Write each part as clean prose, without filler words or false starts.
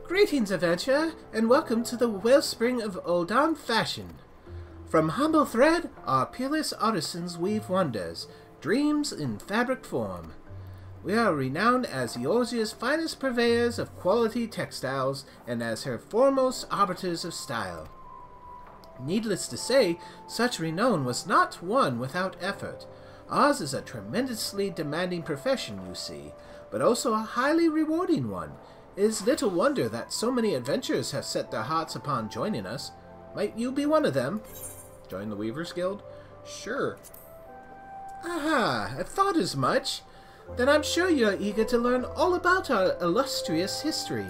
Greetings, adventurer, and welcome to the wellspring of Oldan fashion. From humble thread, our peerless artisans weave wonders, dreams in fabric form. We are renowned as Eorzea's finest purveyors of quality textiles and as her foremost arbiters of style. Needless to say, such renown was not won without effort. Ours is a tremendously demanding profession, you see, but also a highly rewarding one. It is little wonder that so many adventurers have set their hearts upon joining us. Might you be one of them? Join the Weavers Guild? Sure. Aha, I thought as much. Then I'm sure you're eager to learn all about our illustrious history.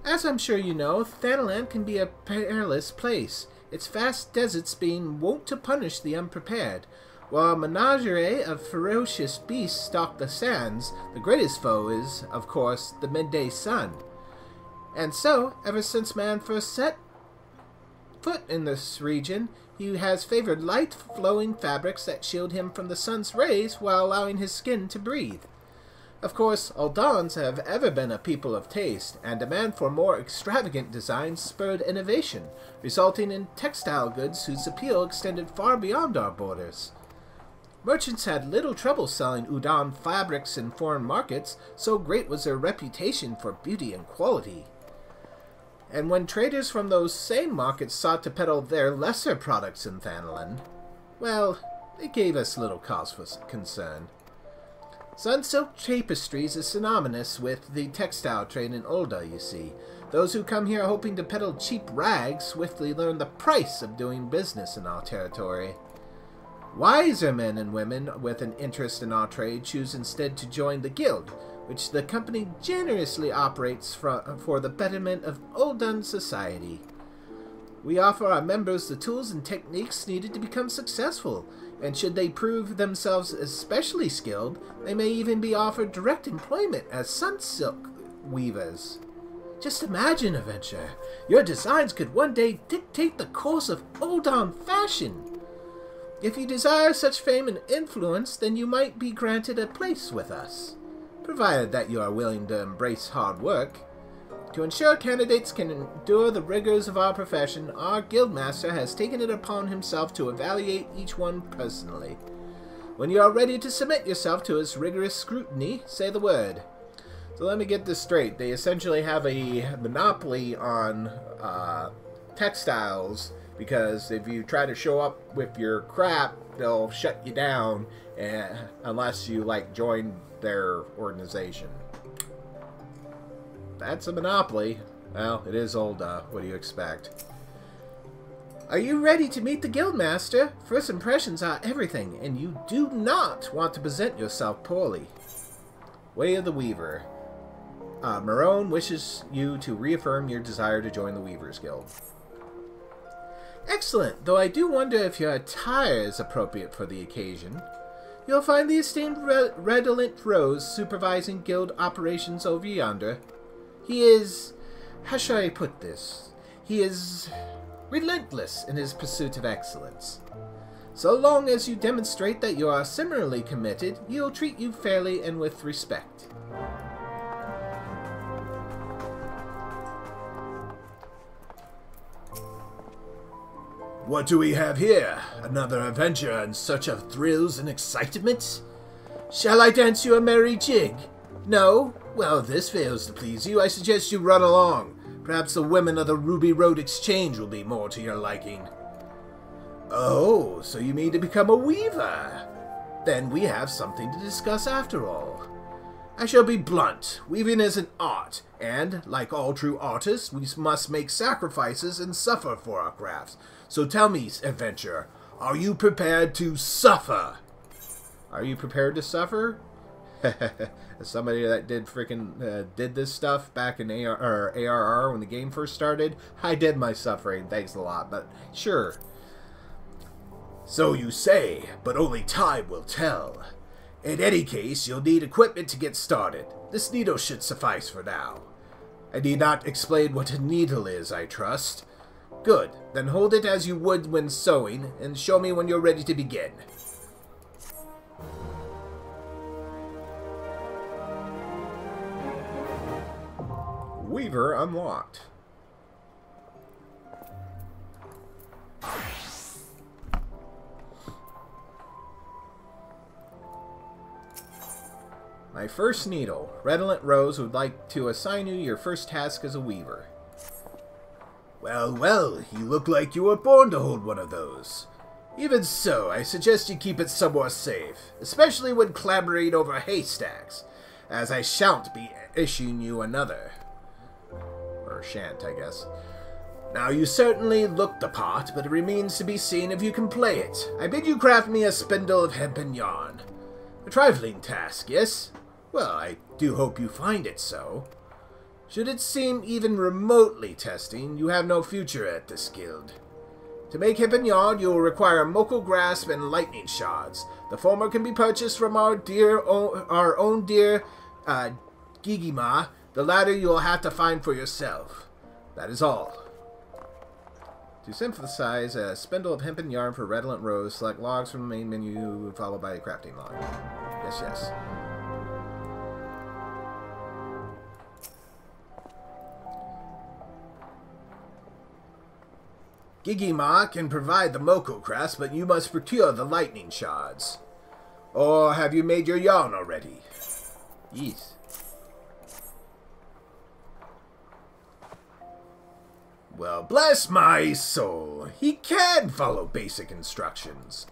As I'm sure you know, Thanalan can be a perilous place, its vast deserts being wont to punish the unprepared. While a menagerie of ferocious beasts stalk the sands, the greatest foe is, of course, the midday sun. And so, ever since man first set foot in this region, he has favored light, flowing fabrics that shield him from the sun's rays while allowing his skin to breathe. Of course, Aldans have ever been a people of taste, and demand for more extravagant designs spurred innovation, resulting in textile goods whose appeal extended far beyond our borders. Merchants had little trouble selling Udan fabrics in foreign markets, so great was their reputation for beauty and quality. And when traders from those same markets sought to peddle their lesser products in Thanalan, well, it gave us little cause for concern. Sunsilk tapestries is synonymous with the textile trade in Ulda, you see. Those who come here hoping to peddle cheap rags swiftly learn the price of doing business in our territory. Wiser men and women with an interest in our trade choose instead to join the guild, which the company generously operates for the betterment of Uldan society. We offer our members the tools and techniques needed to become successful, and should they prove themselves especially skilled, they may even be offered direct employment as sunsilk weavers. Just imagine, adventurer, your designs could one day dictate the course of Uldan fashion. If you desire such fame and influence, then you might be granted a place with us, provided that you are willing to embrace hard work. To ensure candidates can endure the rigors of our profession, our guildmaster has taken it upon himself to evaluate each one personally. When you are ready to submit yourself to his rigorous scrutiny, say the word. So let me get this straight. They essentially have a monopoly on textiles, because if you try to show up with your crap, they'll shut you down unless you, join their organization. That's a monopoly. Well, it is Ulda. What do you expect? Are you ready to meet the Guildmaster? First impressions are everything, and you do not want to present yourself poorly. Way of the Weaver. Marone wishes you to reaffirm your desire to join the Weavers Guild. Excellent, though I do wonder if your attire is appropriate for the occasion. You'll find the esteemed Redolent Rose supervising guild operations over yonder. He is... how shall I put this? He is relentless in his pursuit of excellence. So long as you demonstrate that you are similarly committed, he'll treat you fairly and with respect. What do we have here? Another adventure in search of thrills and excitement? Shall I dance you a merry jig? No? Well, if this fails to please you, I suggest you run along. Perhaps the women of the Ruby Road Exchange will be more to your liking. Oh, so you mean to become a weaver? Then we have something to discuss after all. I shall be blunt. Weaving is an art, and, like all true artists, we must make sacrifices and suffer for our crafts. So tell me, adventurer, are you prepared to suffer? Are you prepared to suffer? As somebody that did did this stuff back in ARR when the game first started, I did my suffering, thanks a lot, but sure. So you say, but only time will tell. In any case, you'll need equipment to get started. This needle should suffice for now. I need not explain what a needle is, I trust. Good, then hold it as you would when sewing, and show me when you're ready to begin. Weaver unlocked. My first needle. Redolent Rose would like to assign you your first task as a weaver. Well, well, you look like you were born to hold one of those. Even so, I suggest you keep it somewhere safe, especially when clamoring over haystacks, as I shan't be issuing you another. Or shan't, I guess. Now, you certainly look the part, but it remains to be seen if you can play it. I bid you craft me a spindle of hempen yarn. A trifling task, yes? Well, I do hope you find it so. Should it seem even remotely testing, you have no future at this guild. To make hempen yarn, you will require Moko Grasp and Lightning Shards. The former can be purchased from our own dear Gigima. The latter you will have to find for yourself. That is all. To synthesize a spindle of hempen yarn for Redolent Rose, select logs from the main menu, followed by a crafting log. Yes, yes. Gigima can provide the Moko Grasp, but you must procure the Lightning Shards. Or have you made your yarn already? Yes. Well, bless my soul. He can follow basic instructions.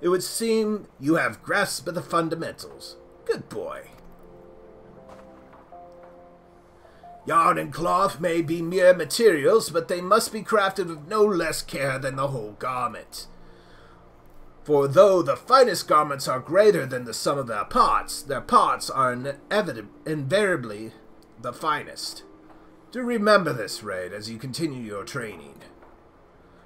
It would seem you have grasped the fundamentals. Good boy. Yarn and cloth may be mere materials, but they must be crafted with no less care than the whole garment. For though the finest garments are greater than the sum of their parts are invariably the finest. Do remember this, Raid, as you continue your training.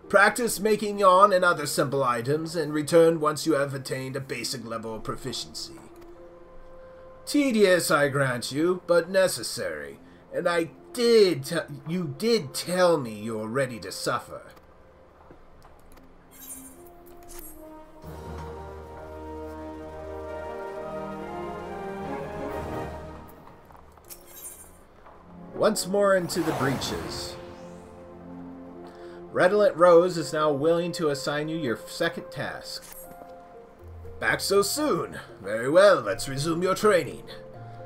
Practice making yarn and other simple items, and return once you have attained a basic level of proficiency. Tedious, I grant you, but necessary. And you did tell me you were ready to suffer. Once more into the breaches. Redolent Rose is now willing to assign you your second task. Back so soon? Very well, let's resume your training.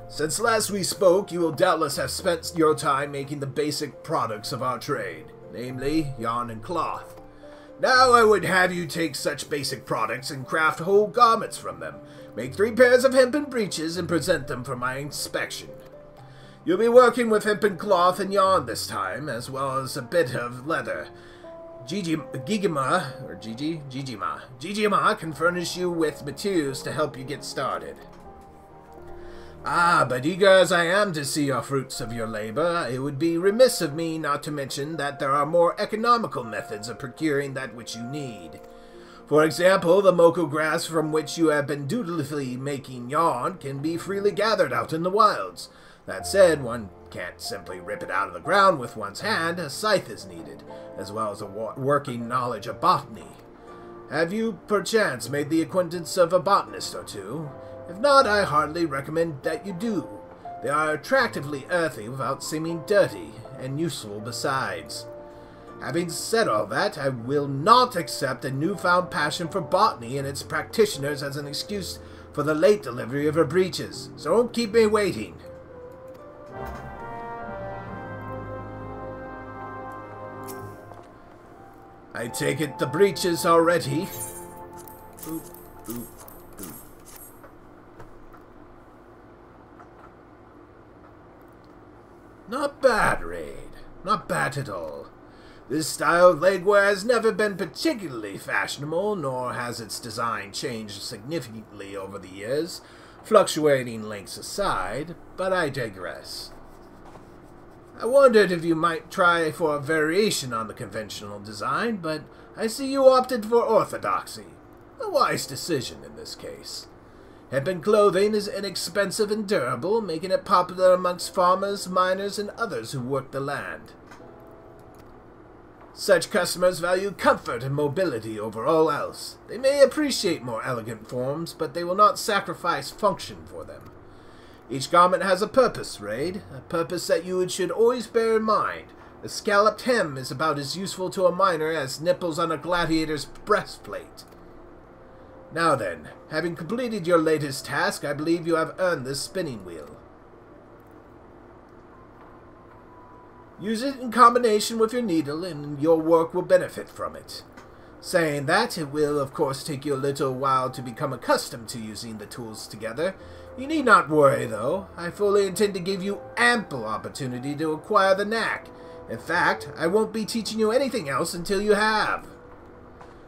Since last we spoke, you will doubtless have spent your time making the basic products of our trade, namely, yarn and cloth. Now I would have you take such basic products and craft whole garments from them, make 3 pairs of hempen breeches, and present them for my inspection. You'll be working with hempen cloth and yarn this time, as well as a bit of leather. Gigima can furnish you with materials to help you get started. Ah, but eager as I am to see your fruits of your labor, it would be remiss of me not to mention that there are more economical methods of procuring that which you need. For example, the Moko grass from which you have been dutifully making yarn can be freely gathered out in the wilds. That said, one can't simply rip it out of the ground with one's hand. A scythe is needed, as well as a working knowledge of botany. Have you, perchance, made the acquaintance of a botanist or two? If not, I hardly recommend that you do. They are attractively earthy without seeming dirty, and useful besides. Having said all that, I will not accept a newfound passion for botany and its practitioners as an excuse for the late delivery of her breeches, so don't keep me waiting. I take it the breeches are ready. Boop, boop, boop. Not bad, Raid. Not bad at all. This style of legwear has never been particularly fashionable, nor has its design changed significantly over the years, fluctuating lengths aside, but I digress. I wondered if you might try for a variation on the conventional design, but I see you opted for orthodoxy. A wise decision in this case. Hempen clothing is inexpensive and durable, making it popular amongst farmers, miners, and others who work the land. Such customers value comfort and mobility over all else. They may appreciate more elegant forms, but they will not sacrifice function for them. Each garment has a purpose, Raid. A purpose that you should always bear in mind. A scalloped hem is about as useful to a miner as nipples on a gladiator's breastplate. Now then, having completed your latest task, I believe you have earned this spinning wheel. Use it in combination with your needle, and your work will benefit from it. Saying that, it will of course take you a little while to become accustomed to using the tools together. You need not worry, though. I fully intend to give you ample opportunity to acquire the knack. In fact, I won't be teaching you anything else until you have.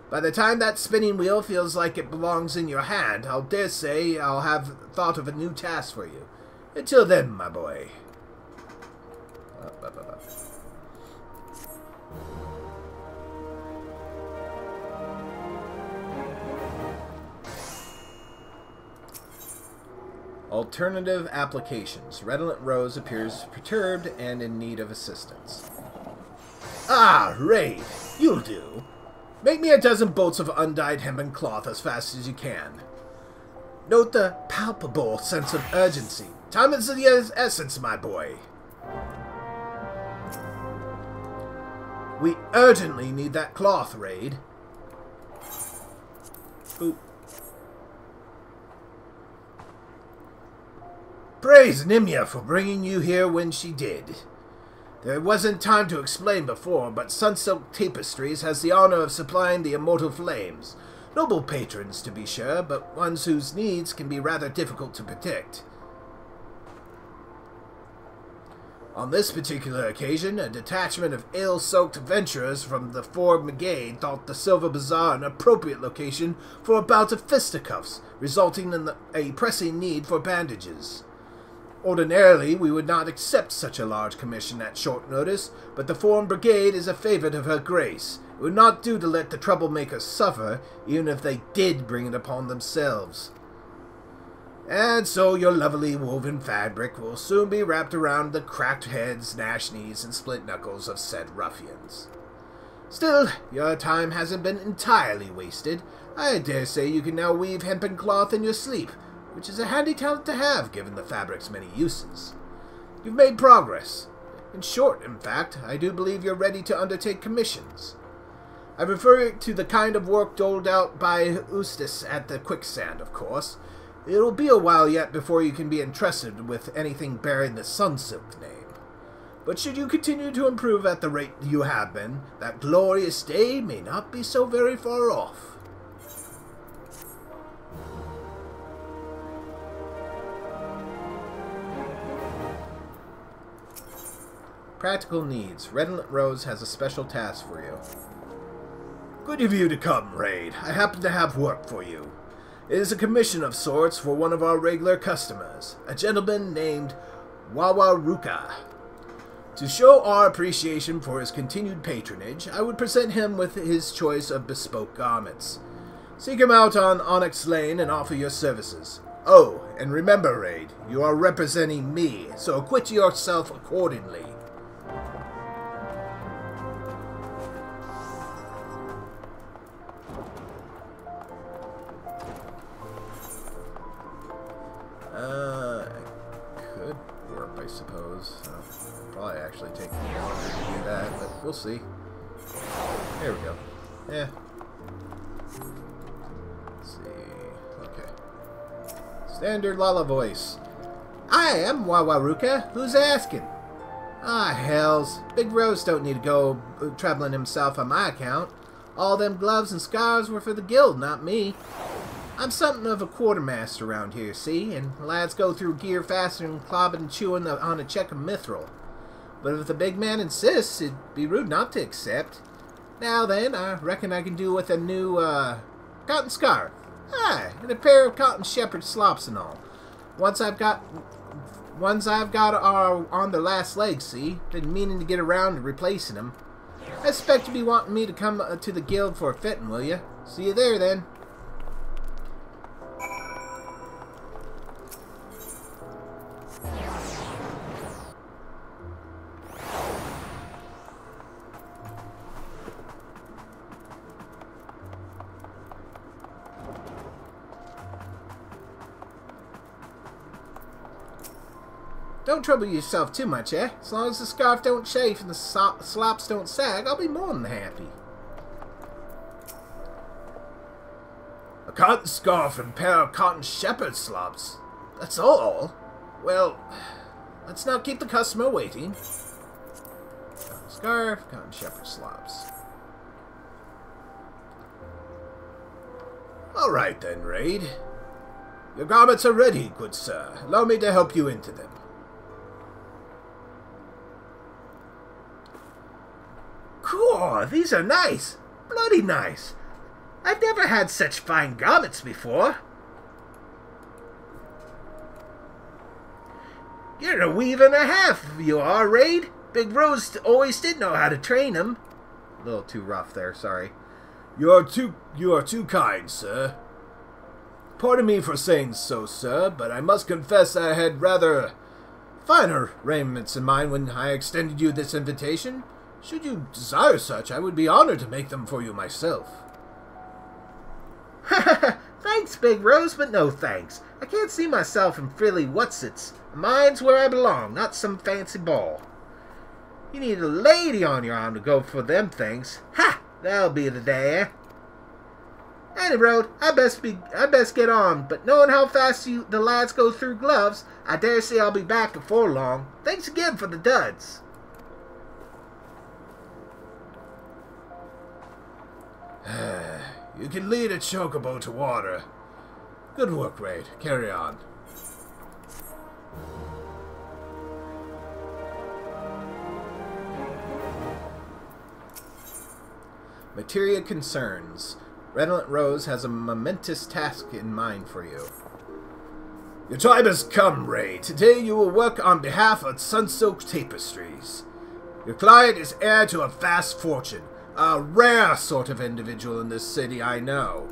By the time that spinning wheel feels like it belongs in your hand, I'll dare say I'll have thought of a new task for you. Until then, my boy. Alternative applications. Redolent Rose appears perturbed and in need of assistance. Ah, Raid, you'll do. Make me a dozen bolts of undyed hempen cloth as fast as you can. Note the palpable sense of urgency. Time is the essence, my boy. We urgently need that cloth, Raid. Oop. Praise Nimya for bringing you here when she did. There wasn't time to explain before, but Sunsilk Tapestries has the honor of supplying the immortal flames. Noble patrons, to be sure, but ones whose needs can be rather difficult to predict. On this particular occasion, a detachment of ale-soaked adventurers from the Ford Brigade thought the Silver Bazaar an appropriate location for a bout of fisticuffs, resulting in a pressing need for bandages. Ordinarily, we would not accept such a large commission at short notice, but the Foreign Brigade is a favorite of her grace. It would not do to let the troublemakers suffer, even if they did bring it upon themselves. And so your lovely woven fabric will soon be wrapped around the cracked heads, gnashed knees, and split knuckles of said ruffians. Still, your time hasn't been entirely wasted. I dare say you can now weave hempen cloth in your sleep, which is a handy talent to have, given the fabric's many uses. You've made progress. In short, in fact, I do believe you're ready to undertake commissions. I refer to the kind of work doled out by Eustace at the Quicksand, of course. It'll be a while yet before you can be entrusted with anything bearing the Sunsilk name. But should you continue to improve at the rate you have been, that glorious day may not be so very far off. Practical needs. Redolent Rose has a special task for you. Good of you to come, Raid. I happen to have work for you. It is a commission of sorts for one of our regular customers, a gentleman named Wawaruka. To show our appreciation for his continued patronage, I would present him with his choice of bespoke garments. Seek him out on Onyx Lane and offer your services. Oh, and remember, Raid, you are representing me, so acquit yourself accordingly. Could work, I suppose. Probably actually take me longer to do that, but we'll see. There we go. Yeah. Let's see. Okay. Standard Lala voice. I am Wawaruka. Who's asking? Ah, hells. Big Rose don't need to go traveling himself on my account. All them gloves and scarves were for the guild, not me. I'm something of a quartermaster around here, see? And lads go through gear faster than clobbing and chewing on a check of mithril. But if the big man insists, it'd be rude not to accept. Now then, I reckon I can do with a new, cotton scarf. Aye, and a pair of cotton shepherd slops and all. Ones I've got are on their last legs, see? Been meaning to get around to replacing them. I expect you'll be wanting me to come to the guild for a fitting, will you? See you there, then. Don't trouble yourself too much, eh? As long as the scarf don't chafe and the slops don't sag, I'll be more than happy. A cotton scarf and pair of cotton shepherd slops. That's all? Well, let's not keep the customer waiting. Cotton scarf, cotton shepherd slops. Alright then, Raid. Your garments are ready, good sir. Allow me to help you into them. Cool, these are nice. Bloody nice. I've never had such fine garments before. You're a weaver and a half, you are, Raid. Big Rose always did know how to train him. A little too rough there, sorry. You are too kind, sir. Pardon me for saying so, sir, but I must confess I had rather finer raiments in mind when I extended you this invitation. Should you desire such, I would be honored to make them for you myself. Thanks, Big Rose, but no thanks. I can't see myself in frilly whatsits. Mine's where I belong, not some fancy ball. You need a lady on your arm to go for them things. Ha! That'll be the day, eh? Any road, I best get on, but knowing how fast the lads go through gloves, I dare say I'll be back before long. Thanks again for the duds. You can lead a chocobo to water. Good work, Raid. Carry on. Materia concerns. Redolent Rose has a momentous task in mind for you. Your time has come, Raid. Today you will work on behalf of Sunsilk Tapestries. Your client is heir to a vast fortune. A rare sort of individual in this city, I know.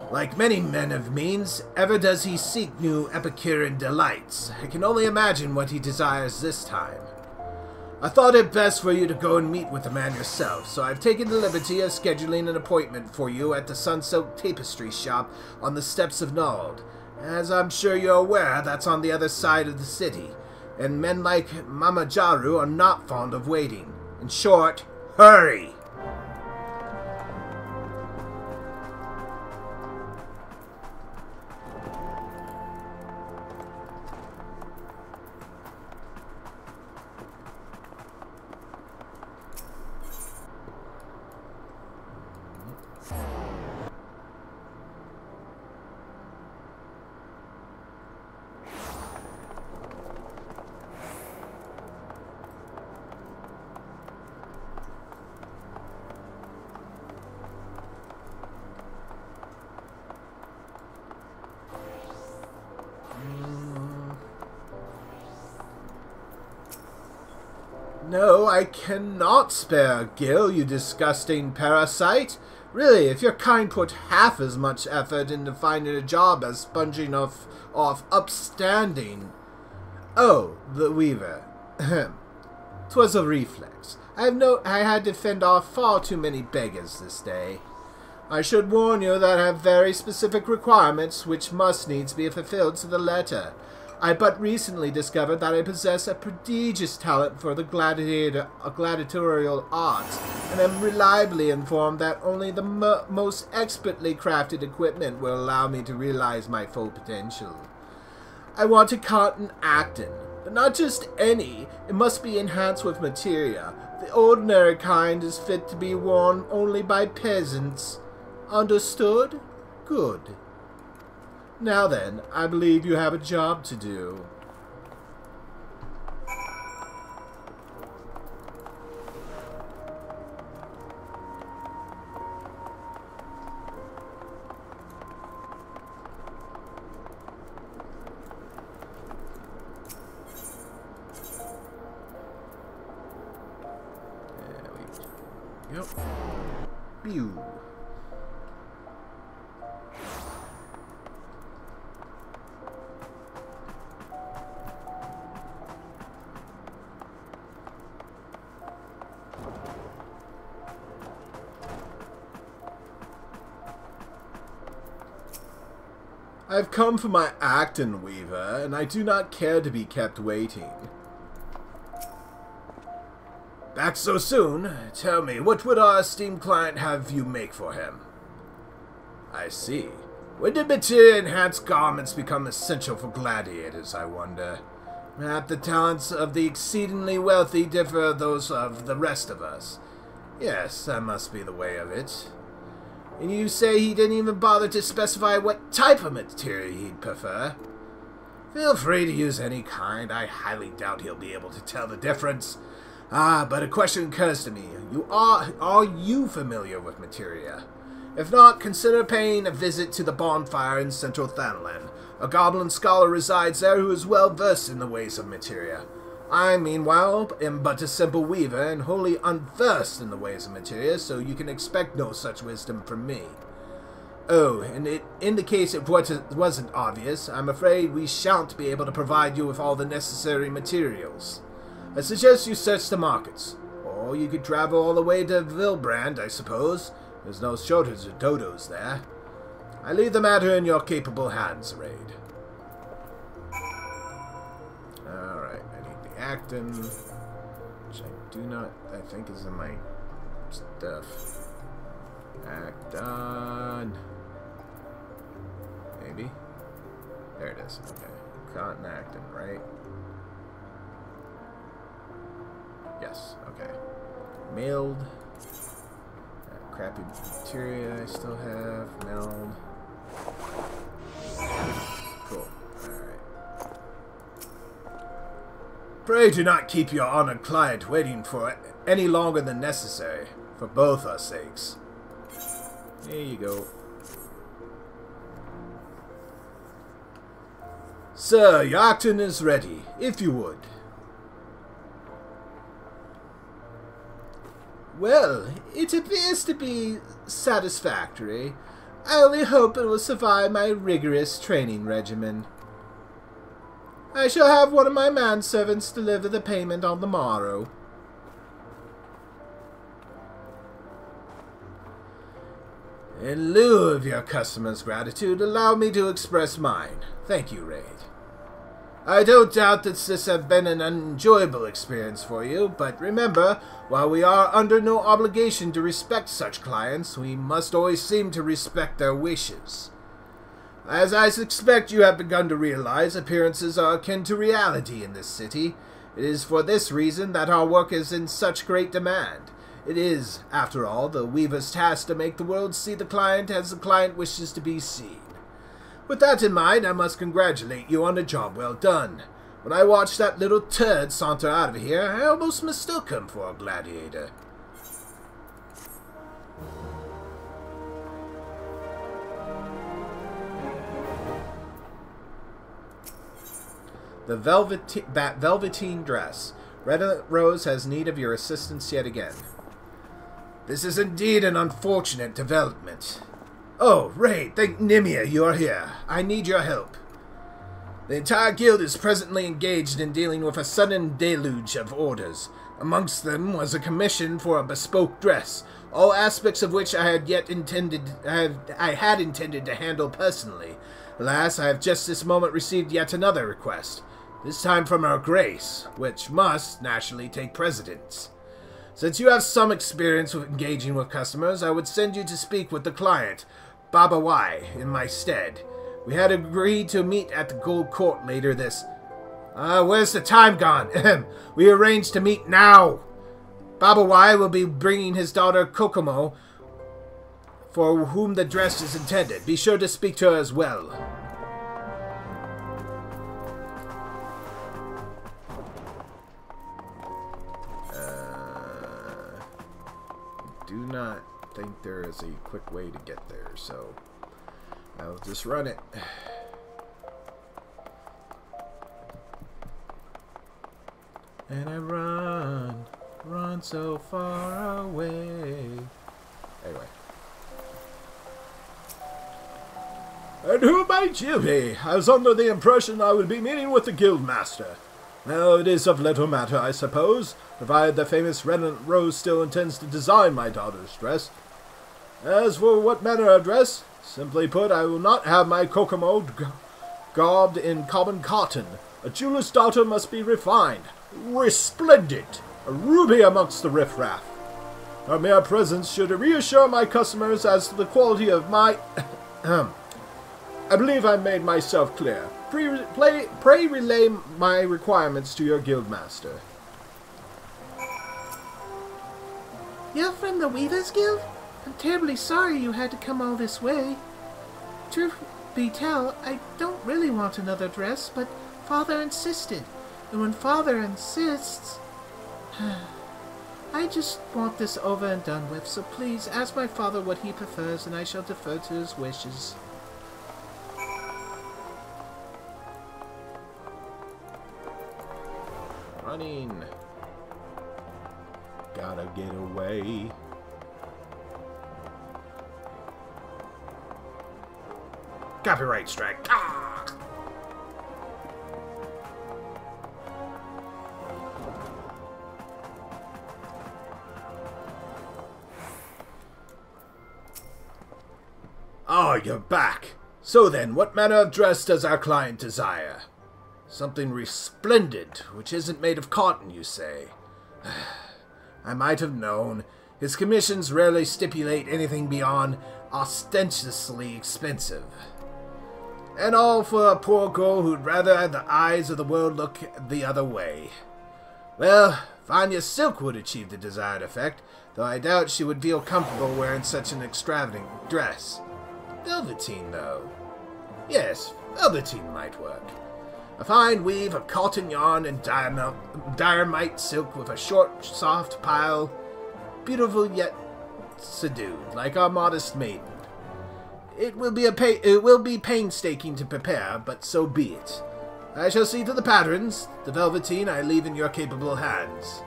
Like many men of means, ever does he seek new Epicurean delights. I can only imagine what he desires this time. I thought it best for you to go and meet with the man yourself, so I've taken the liberty of scheduling an appointment for you at the Sunsilk Tapestry shop on the steps of Nald. As I'm sure you're aware, that's on the other side of the city, and men like Mamajaru are not fond of waiting. In short, hurry! No, I cannot spare Gil, you disgusting parasite. Really, if your kind put half as much effort into finding a job as sponging off upstanding... Oh, the Weaver. 'Twas a reflex. I had to fend off far too many beggars this day. I should warn you that I have very specific requirements which must needs be fulfilled to the letter. I but recently discovered that I possess a prodigious talent for the gladiatorial arts, and am reliably informed that only the most expertly crafted equipment will allow me to realize my full potential. I want a cotton acton, but not just any. It must be enhanced with materia. The ordinary kind is fit to be worn only by peasants. Understood? Good. Now then, I believe you have a job to do. There we go. Pew. I've come for my Acton Weaver, and I do not care to be kept waiting. Back so soon? Tell me, what would our esteemed client have you make for him? I see. When did materia-enhanced garments become essential for gladiators, I wonder? Perhaps the talents of the exceedingly wealthy differ from those of the rest of us. Yes, that must be the way of it. And you say he didn't even bother to specify what type of material he'd prefer? Feel free to use any kind. I highly doubt he'll be able to tell the difference. But a question occurs to me. Are you familiar with materia? If not, consider paying a visit to the bonfire in central Thanalan. A goblin scholar resides there who is well versed in the ways of materia. I, meanwhile, am but a simple weaver and wholly unversed in the ways of materia, so you can expect no such wisdom from me. Oh, and in the case it wasn't obvious, I'm afraid we shan't be able to provide you with all the necessary materials. I suggest you search the markets. Or you could travel all the way to Vilbrand, I suppose. There's no shortage of dodos there. I leave the matter in your capable hands, Raid. Alright, I need the Acton, which I think is in my stuff. Acton. Maybe? There it is, okay. Cotton Acton, right? Yes, okay. Mailed. Crappy materia I still have. Meld. Cool. Alright. Pray do not keep your honored client waiting for any longer than necessary, for both our sakes. There you go. Sir, your Acton is ready, if you would. Well, it appears to be satisfactory. I only hope it will survive my rigorous training regimen. I shall have one of my manservants deliver the payment on the morrow. In lieu of your customer's gratitude, allow me to express mine. Thank you, Raid. I don't doubt that this has been an unenjoyable experience for you, but remember, while we are under no obligation to respect such clients, we must always seem to respect their wishes. As I suspect you have begun to realize, appearances are akin to reality in this city. It is for this reason that our work is in such great demand. It is, after all, the Weaver's task to make the world see the client as the client wishes to be seen. With that in mind, I must congratulate you on a job well done. When I watched that little turd saunter out of here, I almost mistook him for a gladiator. The velveteen dress. Red Rose has need of your assistance yet again. This is indeed an unfortunate development. Oh, Raid, thank Nimia you are here. I need your help. The entire guild is presently engaged in dealing with a sudden deluge of orders. Amongst them was a commission for a bespoke dress, all aspects of which I had intended to handle personally. Alas, I have just this moment received yet another request, this time from Her Grace, which must naturally take precedence. Since you have some experience with engaging with customers, I would send you to speak with the client, Baba Y, in my stead. We had agreed to meet at the Gold Court later this... where's the time gone? We arranged to meet now. Baba Y will be bringing his daughter Kokomo, for whom the dress is intended. Be sure to speak to her as well. Do not think there is a quick way to get there, so I'll just run it. And I run so far away. Anyway. And who might you be? I was under the impression I would be meeting with the guildmaster. Well, it is of little matter, I suppose, provided the famous Red Rose still intends to design my daughter's dress. As for what manner of dress, Simply put, I will not have my Kokomo garbed in common cotton. A jeweler's daughter must be refined, resplendent, a ruby amongst the riffraff. Her mere presence should reassure my customers as to the quality of my... I believe I made myself clear. Pray relay my requirements to your guildmaster. You're from the Weavers Guild? I'm terribly sorry you had to come all this way. Truth be told, I don't really want another dress, but Father insisted. And when Father insists... I just want this over and done with, so please ask my father what he prefers, and I shall defer to his wishes. Running. Gotta get away. Copyright strike. Ah! Oh, you're back. So then, what manner of dress does our client desire? Something resplendent, which isn't made of cotton, you say? I might have known. His commissions rarely stipulate anything beyond ostentatiously expensive. And all for a poor girl who'd rather have the eyes of the world look the other way. Well, Vanya Silk would achieve the desired effect, though I doubt she would feel comfortable wearing such an extravagant dress. Velveteen, though. Yes, velveteen might work. A fine weave of cotton yarn and dynamite silk with a short, soft pile, beautiful yet subdued, like our modest maiden. It will be painstaking to prepare, but so be it. I shall see to the patterns. The velveteen I leave in your capable hands.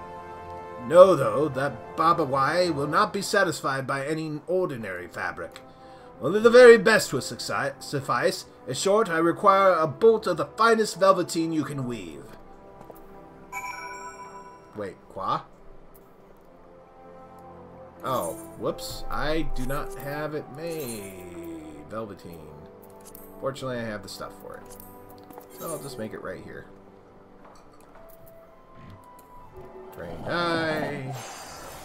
Know, though, that Baba Wai will not be satisfied by any ordinary fabric. Only the very best will suffice. In short, I require a bolt of the finest velveteen you can weave. Wait, quoi? Oh, whoops. I do not have it made. Velveteen. Fortunately, I have the stuff for it. So I'll just make it right here. Drain dye.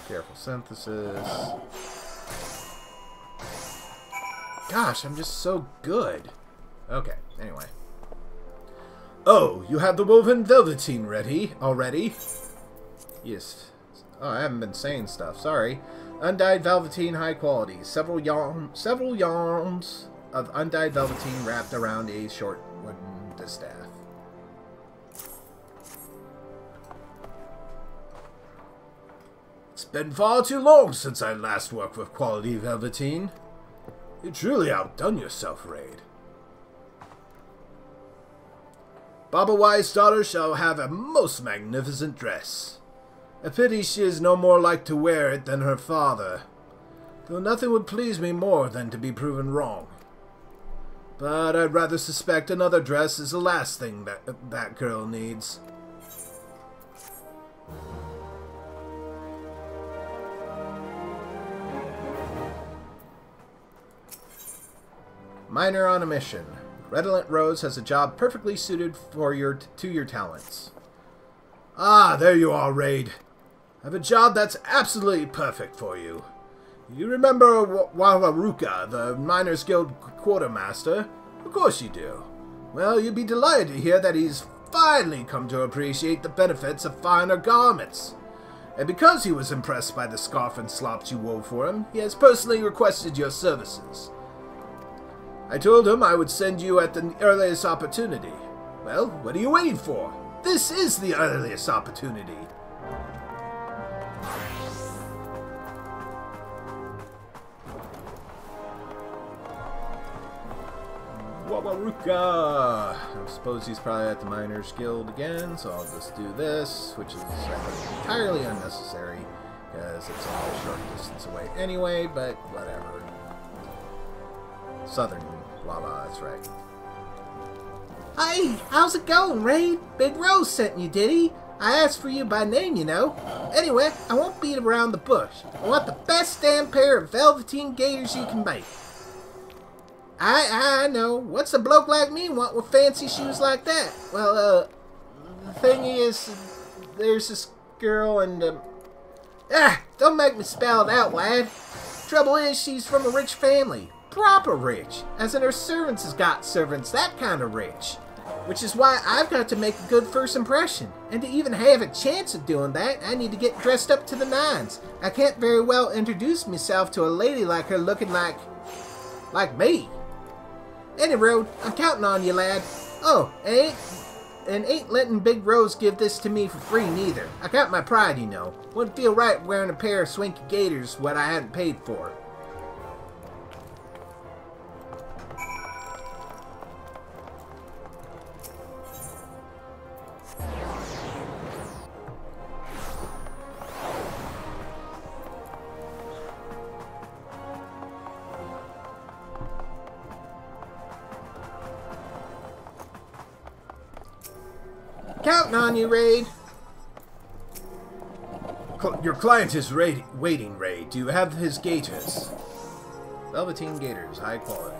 Careful synthesis. Gosh, I'm just so good. Okay, anyway. Oh, you have the woven velveteen ready already? Yes. Oh, I haven't been saying stuff. Sorry. Undyed velveteen, high quality. Several yarns of undyed velveteen wrapped around a short wooden distaff. It's been far too long since I last worked with quality velveteen. You truly outdone yourself, Raid. Baba Wai's daughter shall have a most magnificent dress. A pity she is no more like to wear it than her father, though nothing would please me more than to be proven wrong. But I'd rather suspect another dress is the last thing that girl needs. Miner on a mission. Redolent Rose has a job perfectly suited for your talents. Ah, there you are, Raid. I have a job that's absolutely perfect for you. You remember Wawaruka, the Miners Guild quartermaster? Of course you do. Well, you'd be delighted to hear that he's finally come to appreciate the benefits of finer garments. And because he was impressed by the scarf and slops you wove for him, he has personally requested your services. I told him I would send you at the earliest opportunity. Well, what are you waiting for? This is the earliest opportunity. Wawaruka! I suppose he's probably at the Miners Guild again, so I'll just do this, which is entirely unnecessary, because it's all a short distance away anyway, but whatever. Southern Wawa, that's right. Hey, how's it going, Raid? Big Rose sent you, did he? I asked for you by name, you know. Anyway, I won't beat around the bush. I want the best damn pair of velveteen gaiters you can make. I know. What's a bloke like me want with fancy shoes like that? Well, the thing is, there's this girl and, don't make me spell it out, lad. Trouble is, she's from a rich family. Proper rich. As in her servants has got servants, that kind of rich. Which is why I've got to make a good first impression. And to even have a chance of doing that, I need to get dressed up to the nines. I can't very well introduce myself to a lady like her looking like me. Any road, I'm counting on you, lad. Oh, and ain't letting Big Rose give this to me for free, neither. I got my pride, you know. Wouldn't feel right wearing a pair of swanky gaiters what I hadn't paid for. Counting on you, Raid. Your client is waiting, Raid. Do you have his gaiters? Velveteen gaiters, high quality.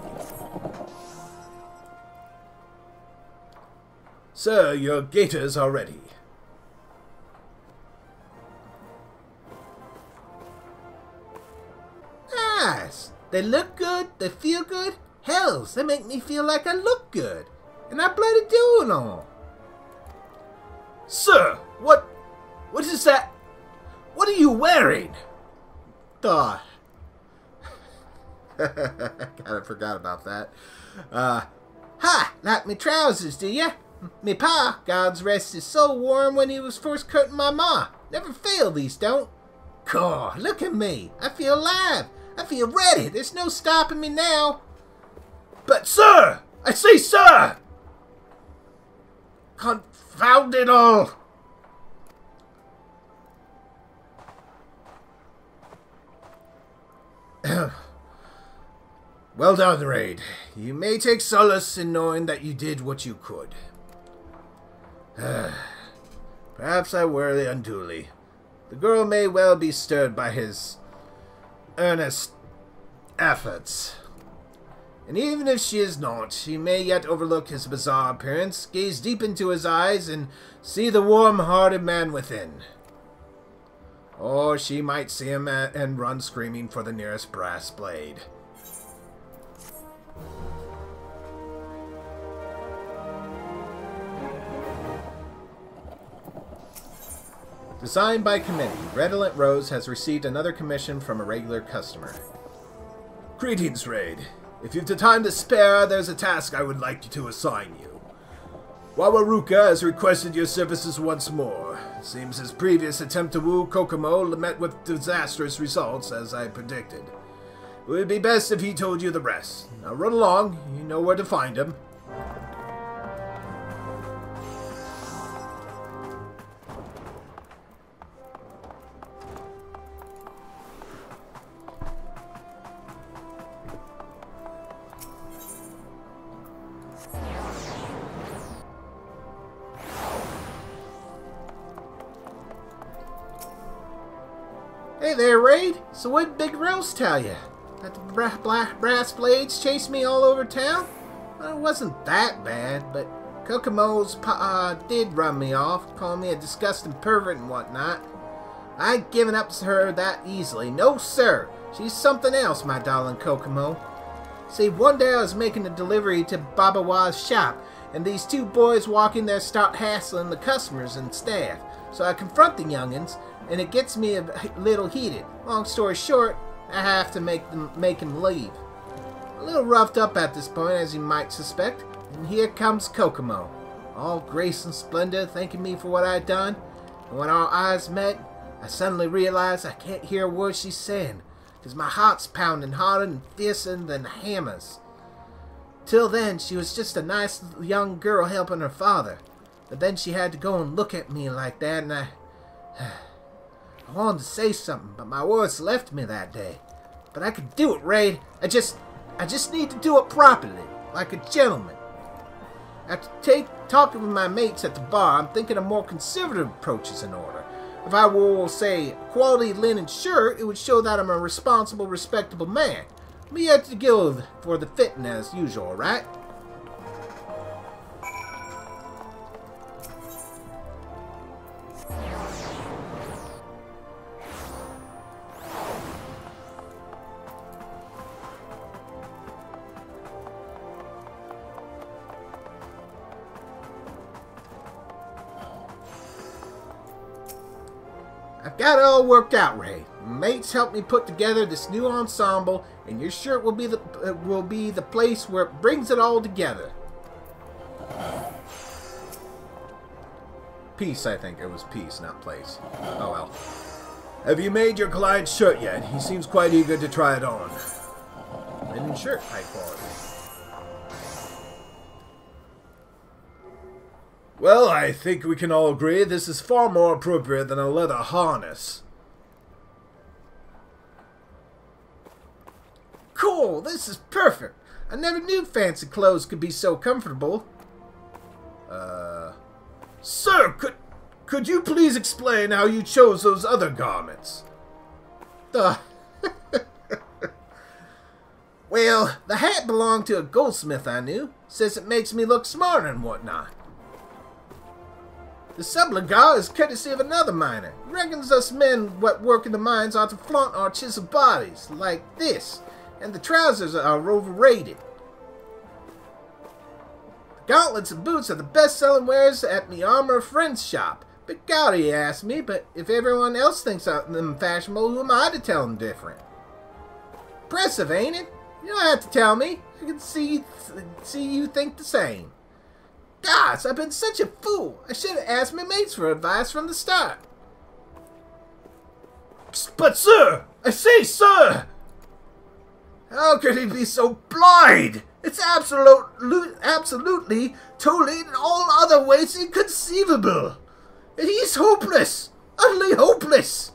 Sir, your gaiters are ready. Nice. They look good. They feel good. Hells, they make me feel like I look good. And I bloody do and all. Sir, what is that? What are you wearing? Duh. Kinda forgot about that. Ha! Like me trousers, do ya? Me pa, God's rest his soul, wore 'em when he was first courting my ma. Never fail, these don't. Caw, look at me. I feel alive. I feel ready. There's no stopping me now. But, sir! I say, sir! Confound it all! Well done, Raid. You may take solace in knowing that you did what you could. Perhaps I worry unduly. The girl may well be stirred by his earnest efforts. And even if she is not, she may yet overlook his bizarre appearance, gaze deep into his eyes, and see the warm-hearted man within. Or she might see him and run screaming for the nearest brass blade. Designed by committee, Redolent Rose has received another commission from a regular customer. Greetings, Raid. If you've the time to spare, there's a task I would like to assign you. Wawaruka has requested your services once more. Seems his previous attempt to woo Kokomo met with disastrous results, as I predicted. It would be best if he told you the rest. Now run along, you know where to find him. Hey there, Raid. So what'd Big Rose tell you? That the brass blades chased me all over town? Well, it wasn't that bad, but Kokomo's pa did run me off, calling me a disgusting pervert and whatnot. I ain't giving up to her that easily. No, sir. She's something else, my darling Kokomo. See, one day I was making a delivery to Babawa's shop, and these two boys walking there start hassling the customers and staff. So I confront the youngins, and it gets me a little heated. Long story short, I have to make him leave. A little roughed up at this point, as you might suspect, and here comes Kokomo, all grace and splendor, thanking me for what I'd done. And when our eyes met, I suddenly realized I can't hear a word she's saying, because my heart's pounding harder and fiercer than hammers. Till then, she was just a nice young girl helping her father. But then she had to go and look at me like that, and I wanted to say something, but my words left me that day. But I could do it, Raid. I just need to do it properly, like a gentleman. After talking with my mates at the bar, I'm thinking a more conservative approach is in order. If I wore, say, a quality linen shirt, it would show that I'm a responsible, respectable man. Meet at the guild for the fitting as usual, right? I've got it all worked out, Ray. Mates helped me put together this new ensemble, and your shirt will be the place where it brings it all together. Peace, I think. It was peace, not place. Oh well. Have you made your client's shirt yet? He seems quite eager to try it on. Linen shirt, high quality. Well, I think we can all agree this is far more appropriate than a leather harness. Cool, this is perfect. I never knew fancy clothes could be so comfortable. Sir, could you please explain how you chose those other garments? Well, the hat belonged to a goldsmith I knew. Says it makes me look smarter and whatnot. The subligar is courtesy of another miner. Reckons us men what work in the mines ought to flaunt our chiseled bodies, like this. And the trousers are overrated. The gauntlets and boots are the best-selling wares at me armor friend's shop. But Gowdy asked me, but if everyone else thinks them fashionable, who am I to tell them different? Impressive, ain't it? You don't have to tell me. I can see you think the same. Gosh, I've been such a fool. I should have asked my mates for advice from the start. But sir! I say, sir! How could he be so blind? It's absolutely, totally, in all other ways inconceivable. And he's hopeless. Utterly hopeless.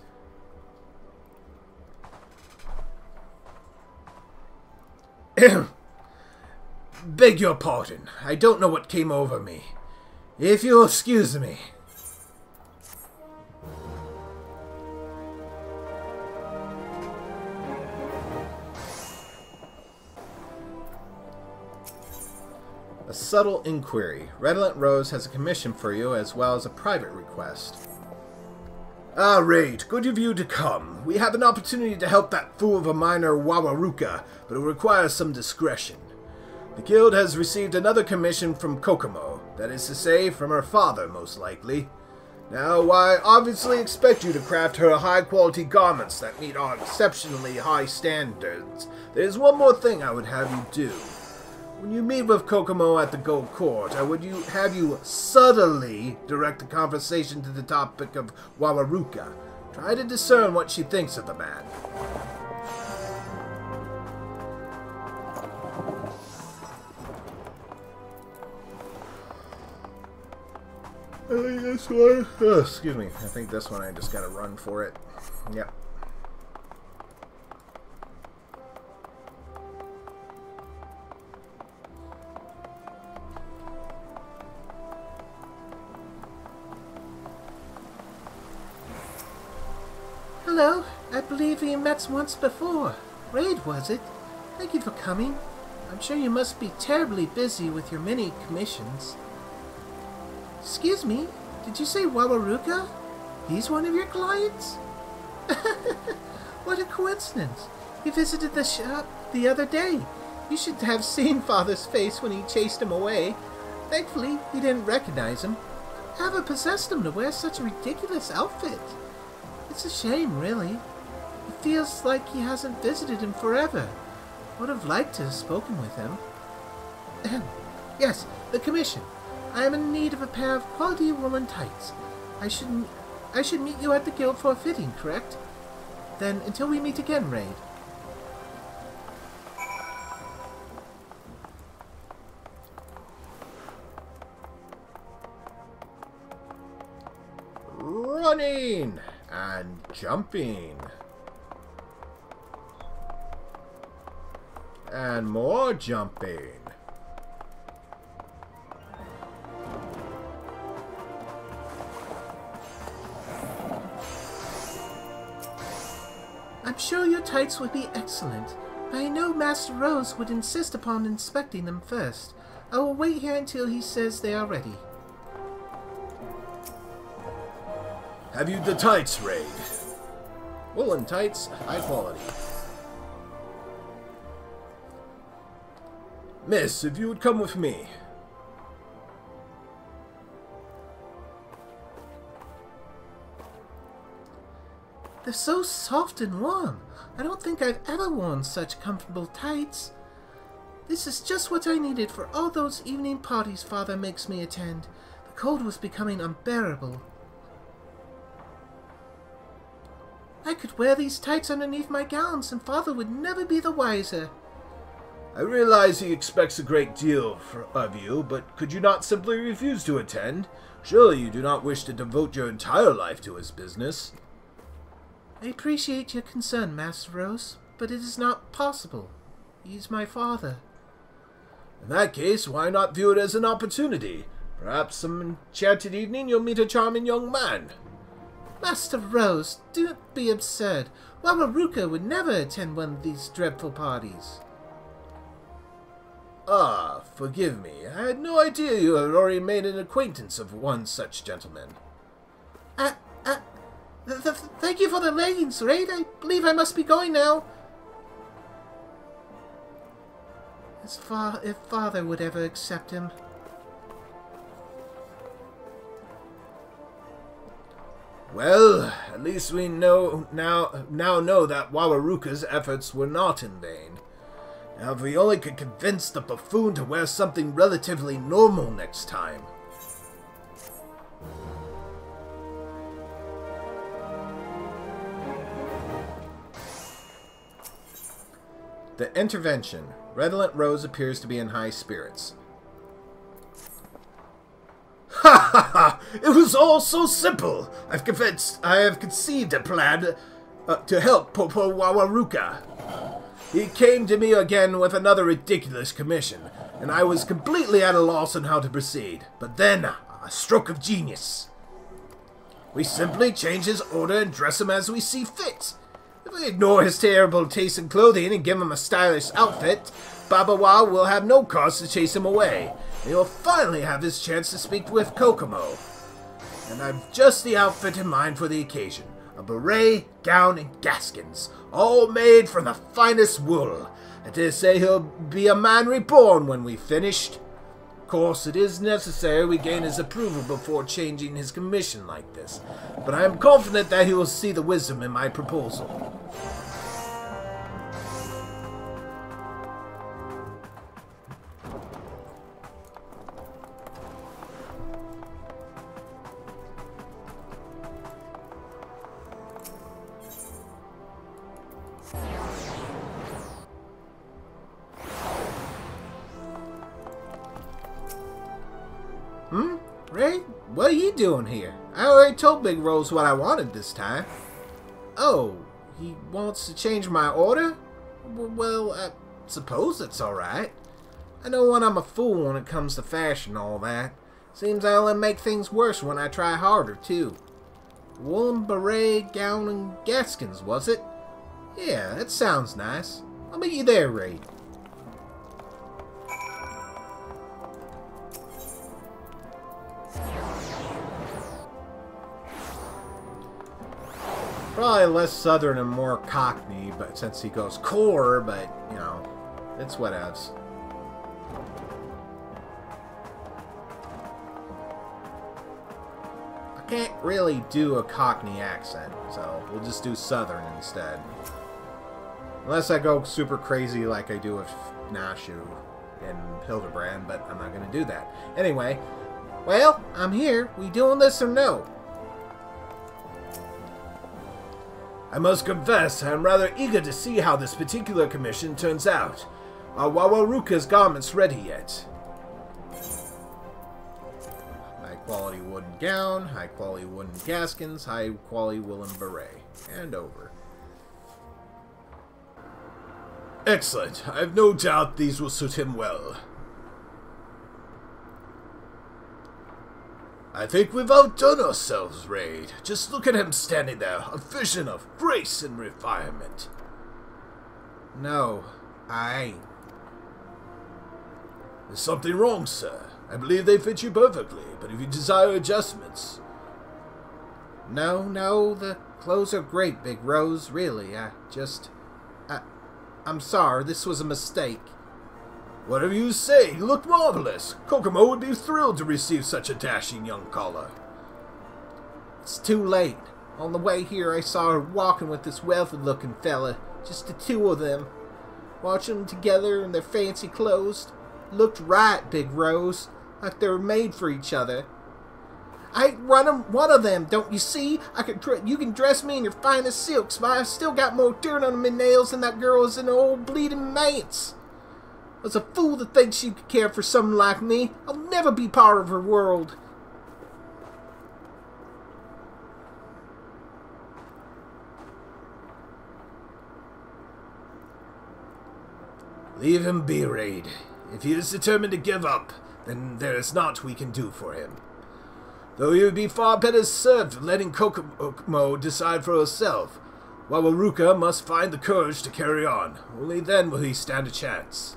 Beg your pardon. I don't know what came over me. If you'll excuse me. A subtle inquiry. Redolent Rose has a commission for you as well as a private request. Ah, Raid, good of you to come. We have an opportunity to help that fool of a miner Wawaruka, but it requires some discretion. The guild has received another commission from Kokomo, that is to say, from her father, most likely. Now, I obviously expect you to craft her high-quality garments that meet our exceptionally high standards. There's one more thing I would have you do. When you meet with Kokomo at the Gold Court, I would have you subtly direct the conversation to the topic of Wawaruka. Try to discern what she thinks of the man. I think this one... Oh, excuse me. I think this one I just gotta run for it. Yep. Hello. I believe we met once before. Raid, was it? Thank you for coming. I'm sure you must be terribly busy with your many commissions. Excuse me, did you say Wawaruka? He's one of your clients? What a coincidence. He visited the shop the other day. You should have seen Father's face when he chased him away. Thankfully, he didn't recognize him. Whatever possessed him to wear such a ridiculous outfit? It's a shame, really. It feels like he hasn't visited him forever. Would have liked to have spoken with him. Yes, the commission. I am in need of a pair of quality woolen tights. I should meet you at the guild for a fitting, correct? Then, until we meet again, Raid. Running and jumping. And more jumping. I'm sure your tights would be excellent, I know Master Rose would insist upon inspecting them first. I will wait here until he says they are ready. Have you the tights, Raid? Woolen tights, high quality. Miss, if you would come with me. They're so soft and warm. I don't think I've ever worn such comfortable tights. This is just what I needed for all those evening parties Father makes me attend. The cold was becoming unbearable. I could wear these tights underneath my gowns and Father would never be the wiser. I realize he expects a great deal of you, but could you not simply refuse to attend? Surely you do not wish to devote your entire life to his business. I appreciate your concern, Master Rose, but it is not possible. He's my father. In that case, why not view it as an opportunity? Perhaps some enchanted evening you'll meet a charming young man. Master Rose, do not be absurd. Wawaruka would never attend one of these dreadful parties. Ah, forgive me. I had no idea you had already made an acquaintance of one such gentleman. Thank you for the leggings, Raid. I believe I must be going now. If Father would ever accept him. Well, at least we know now know that Wawaruka's efforts were not in vain. Now, if we only could convince the buffoon to wear something relatively normal next time. The intervention. Redolent Rose appears to be in high spirits. Ha ha ha! It was all so simple! I have conceived a plan to help Popo Wawaruka. He came to me again with another ridiculous commission, and I was completely at a loss on how to proceed. But then, a stroke of genius. We simply change his order and dress him as we see fit. If we ignore his terrible taste in clothing and give him a stylish outfit, Babawa will have no cause to chase him away. And he'll finally have his chance to speak with Kokomo. And I've just the outfit in mind for the occasion. A beret, gown, and gaskins, all made from the finest wool. I dare say he'll be a man reborn when we've finished. Of course, it is necessary we gain his approval before changing his commission like this, but I am confident that he will see the wisdom in my proposal. Ray, what are you doing here? I already told Big Rose what I wanted this time. Oh, he wants to change my order? Well, I suppose it's alright. I know when I'm a fool when it comes to fashion and all that. Seems I only make things worse when I try harder, too. Woolen beret, gown, and gaskins, was it? Yeah, that sounds nice. I'll meet you there, Ray. Probably less southern and more cockney, but since he goes core, but, you know, it's whatevs. I can't really do a cockney accent, so we'll just do southern instead. Unless I go super crazy like I do with Nashu and Hildebrand, but I'm not going to do that. Anyway, well, I'm here. We doing this or no? I must confess, I am rather eager to see how this particular commission turns out. Are Wawaruka's garments ready yet? High quality wooden gown, high quality wooden gaskins, high quality woolen beret. And over. Excellent. I have no doubt these will suit him well. I think we've outdone ourselves, Raid. Just look at him standing there, a vision of grace and refinement. No, Aye. There's something wrong, sir. I believe they fit you perfectly, but if you desire adjustments... No, the clothes are great, Big Rose, really. I'm sorry, this was a mistake. Whatever you say, you look marvelous. Kokomo would be thrilled to receive such a dashing young caller. It's too late. On the way here, I saw her walking with this wealthy-looking fella. Just the two of them. Watching them together in their fancy clothes. Looked right, Big Rose. Like they were made for each other. I ain't one of them, don't you see? You can dress me in your finest silks, but I've still got more dirt on my nails than that girl is in an old bleeding manse. I was a fool to think she could care for someone like me. I'll never be part of her world. Leave him be, Raid. If he is determined to give up, then there is naught we can do for him. Though he would be far better served letting Kokomo decide for herself, while Waruka must find the courage to carry on. Only then will he stand a chance.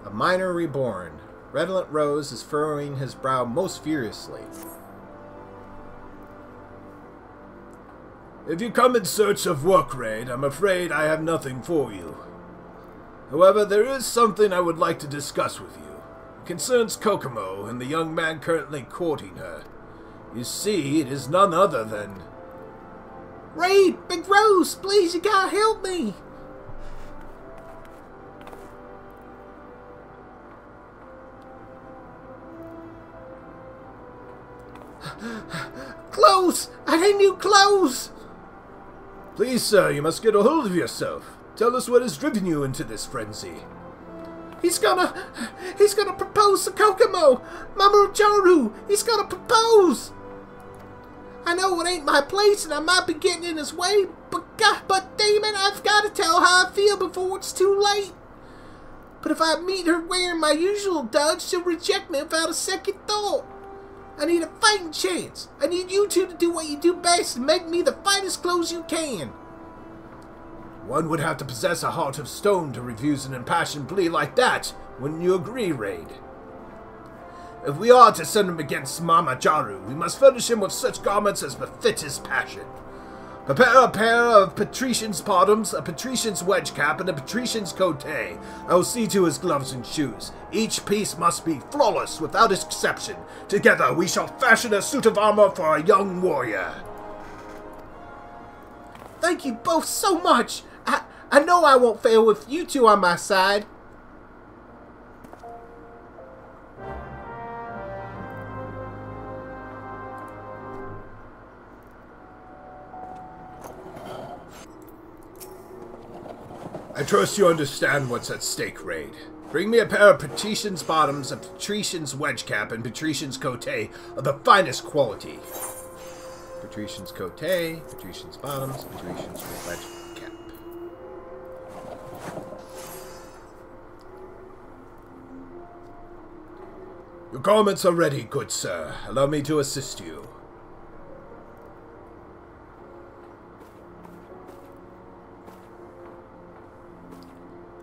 A miner reborn. Redolent Rose is furrowing his brow most furiously. If you come in search of work, Raid, I'm afraid I have nothing for you. However, there is something I would like to discuss with you. It concerns Kokomo and the young man currently courting her. You see, it is none other than... Raid! Big Rose! Please, you gotta help me! Clothes! I need new clothes! Please, sir, you must get a hold of yourself. Tell us what has driven you into this frenzy. He's gonna propose to Kokomo! Mamoru! He's gonna propose! I know it ain't my place and I might be getting in his way, but damn it, I've gotta tell her how I feel before it's too late. But if I meet her wearing my usual duds, she'll reject me without a second thought. I need a fighting chance. I need you two to do what you do best and make me the finest clothes you can. One would have to possess a heart of stone to refuse an impassioned plea like that. Wouldn't you agree, Raid? If we are to send him against Mamajaru, we must furnish him with such garments as befit his passion. Prepare a pair of patrician's bottoms, a patrician's wedge cap, and a patrician's cote. I will see to his gloves and shoes. Each piece must be flawless, without exception. Together we shall fashion a suit of armor for a young warrior. Thank you both so much. I know I won't fail with you two on my side. I trust you understand what's at stake, Raid. Bring me a pair of patrician's bottoms, a patrician's wedge cap, and patrician's cote of the finest quality. Patrician's cote, patrician's bottoms, patrician's wedge cap. Your garments are ready, good sir. Allow me to assist you.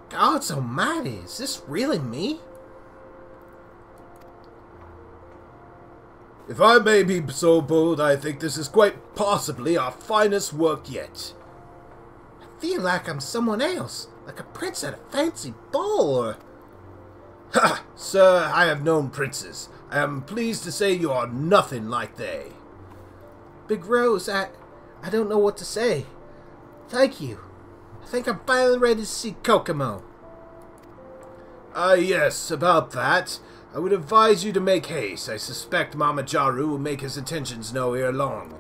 God almighty, is this really me? If I may be so bold, I think this is quite possibly our finest work yet. I feel like I'm someone else, like a prince at a fancy ball or... Ha! Sir, I have known princes. I am pleased to say you are nothing like they. Big Rose, I don't know what to say. Thank you. I think I'm finally ready to see Kokomo. Yes, about that. I would advise you to make haste. I suspect Mamajaru will make his intentions known ere long.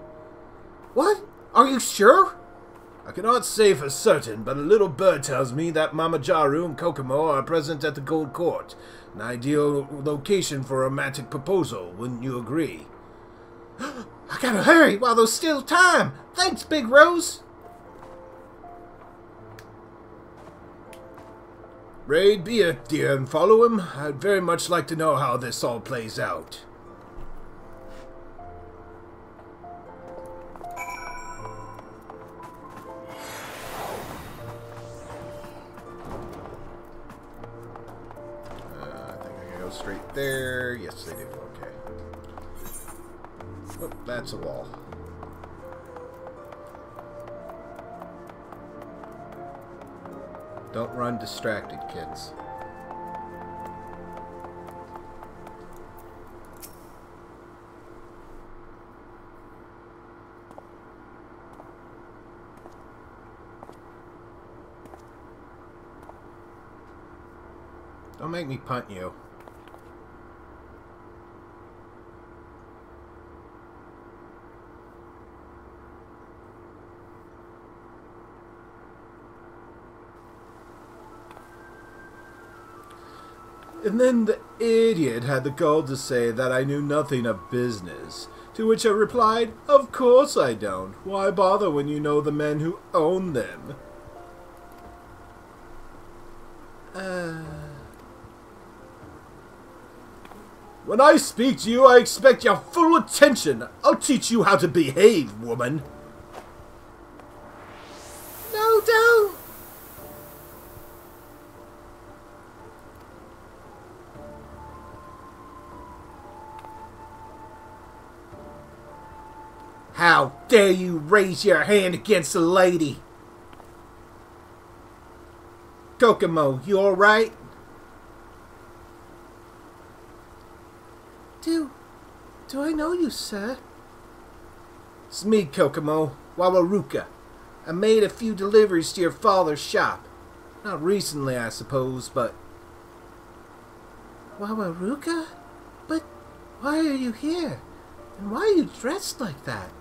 What? Are you sure? I cannot say for certain, but a little bird tells me that Mamajaru and Kokomo are present at the Gold Court. An ideal location for a romantic proposal, wouldn't you agree? I gotta hurry while there's still time. Thanks, Big Rose. Raid, be a dear and follow him. I'd very much like to know how this all plays out. straight there. Yes, they do. Okay. Oh, that's a wall. Don't run distracted, kids. Don't make me punt you. And then the idiot had the gall to say that I knew nothing of business. To which I replied, "Of course I don't. Why bother when you know the men who own them?" When I speak to you, I expect your full attention. I'll teach you how to behave, woman. No, don't! How dare you raise your hand against a lady? Kokomo, you alright? Do I know you, sir? It's me, Kokomo, Wawaruka. I made a few deliveries to your father's shop. Not recently, I suppose, but... Wawaruka? But why are you here? And why are you dressed like that?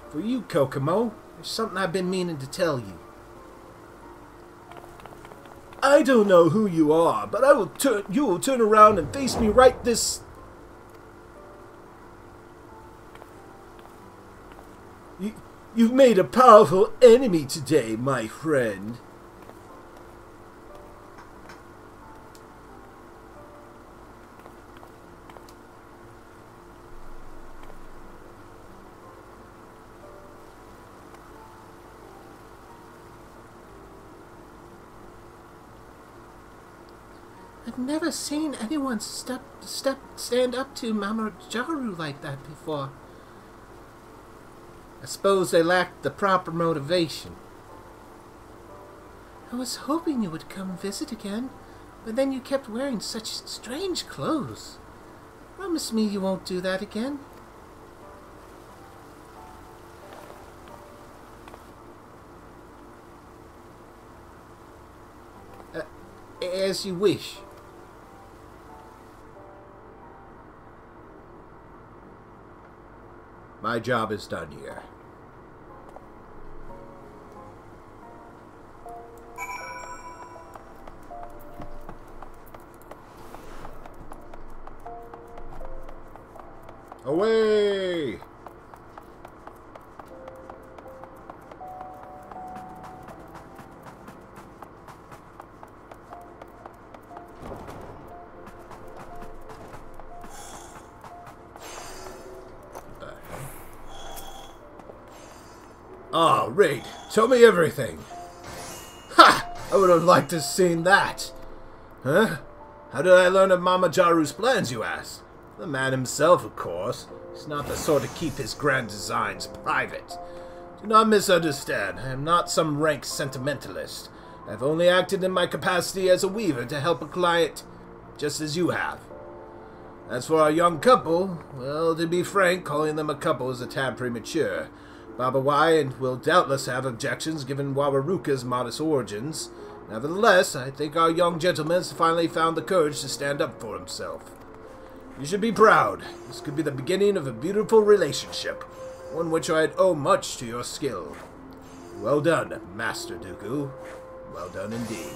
For you, Kokomo, there's something I've been meaning to tell you. I don't know who you are, but you will turn around and face me right this... You've made a powerful enemy today, my friend. I've never seen anyone stand up to Mama Jaru like that before. I suppose they lacked the proper motivation. I was hoping you would come visit again, but then you kept wearing such strange clothes. Promise me you won't do that again. As you wish. My job is done here. Away! Ah, Raid, tell me everything. Ha! I would have liked to have seen that. Huh? How did I learn of Mama Jaru's plans, you ask? The man himself, of course. He's not the sort to keep his grand designs private. Do not misunderstand. I am not some rank sentimentalist. I have only acted in my capacity as a weaver to help a client, just as you have. As for our young couple, well, to be frank, calling them a couple is a tad premature. Baba Y will doubtless have objections given Wawaruka's modest origins. Nevertheless, I think our young gentleman has finally found the courage to stand up for himself. You should be proud. This could be the beginning of a beautiful relationship, one which I'd owe much to your skill. Well done, Master Duku. Well done indeed.